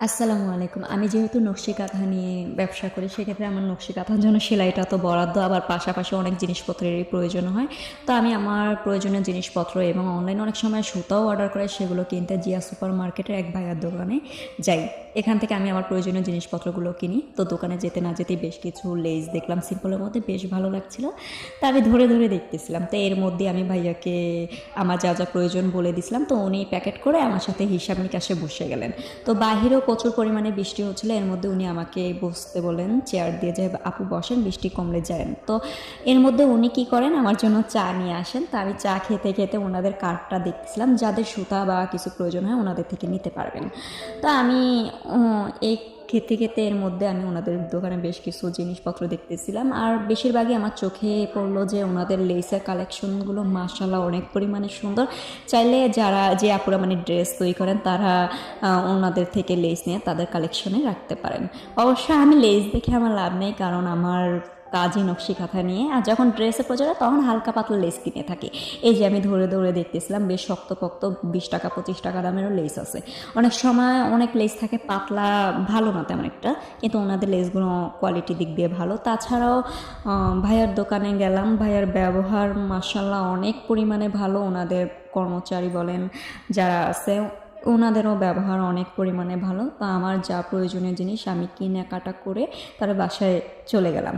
আসসালামু আলাইকুম। আমি যেহেতু নকশি কাঁথা নিয়ে ব্যবসা করি, সেক্ষেত্রে আমার নকশি কাঁথার জন্য সেলাইটা তো বরাদ্দ, আবার পাশাপাশি অনেক জিনিসপত্রেরই প্রয়োজন হয়। তো আমি আমার প্রয়োজনীয় জিনিসপত্র এবং অনলাইনে অনেক সময় সুতাও অর্ডার করে সেগুলো কিনতে জিয়া সুপার মার্কেটের এক ভাইয়ার দোকানে যাই। এখান থেকে আমি আমার প্রয়োজনীয় জিনিসপত্রগুলো কিনি। তো দোকানে যেতে না যেতেই বেশ কিছু লেস দেখলাম সিম্পলের মধ্যে, বেশ ভালো লাগছিল। তা আমি ধরে ধরে দেখতেছিলাম। তো এর মধ্যে আমি ভাইয়াকে আমার যা যা প্রয়োজন বলে দিছিলাম। তো উনি প্যাকেট করে আমার সাথে হিসাব নিকাশে বসে গেলেন। তো বাহিরেও প্রচুর পরিমাণে বৃষ্টি হচ্ছিল, এর মধ্যে উনি আমাকে বসতে বলেন চেয়ার দিয়ে, যে আপু বসেন, বৃষ্টি কমলে যান। তো এর মধ্যে উনি কি করেন, আমার জন্য চা নিয়ে আসেন। তো আমি চা খেতে খেতে ওনাদের কার্ডটা দেখতেছিলাম, যাদের সুতা বা কিছু প্রয়োজন হয় ওনাদের থেকে নিতে পারবেন। তো আমি এই খেতে খেতে এর মধ্যে আমি ওনাদের দোকানে বেশ কিছু জিনিসপত্র দেখতেছিলাম, আর বেশিরভাগই আমার চোখে পড়লো যে ওনাদের লেসের কালেকশনগুলো মাশাআল্লাহ অনেক পরিমাণে সুন্দর। চাইলে যারা যে আপুরা মানে ড্রেস তৈরি করেন তারা ওনাদের থেকে লেস নিয়ে তাদের কালেকশনে রাখতে পারেন। অবশ্য আমি লেস দেখে আমার লাভ নেই, কারণ আমার কাজই নকশি কাঁথা নিয়ে, আর যখন ড্রেসের প্রয়োজন হয় তখন হালকা পাতলা লেস কিনে থাকি। এই যে আমি ধরে ধরে দেখতেছিলাম, বেশ শক্তপোক্ত 20 টাকা 25 টাকা দামেরও লেস আছে। অনেক সময় অনেক লেস থাকে পাতলা, ভালো না তেমন একটা, কিন্তু ওনাদের লেসগুলো কোয়ালিটি দিক দিয়ে ভালো। তাছাড়াও ভাইয়ার দোকানে গেলাম, ভাইয়ার ব্যবহার মাশাআল্লাহ অনেক পরিমাণে ভালো। ওনাদের কর্মচারী বলেন যারা আছে ওনাদেরও ব্যবহার অনেক পরিমাণে ভালো। তো আমার যা প্রয়োজনীয় জিনিস আমি কেনাকাটা করে তার বাসায় চলে গেলাম।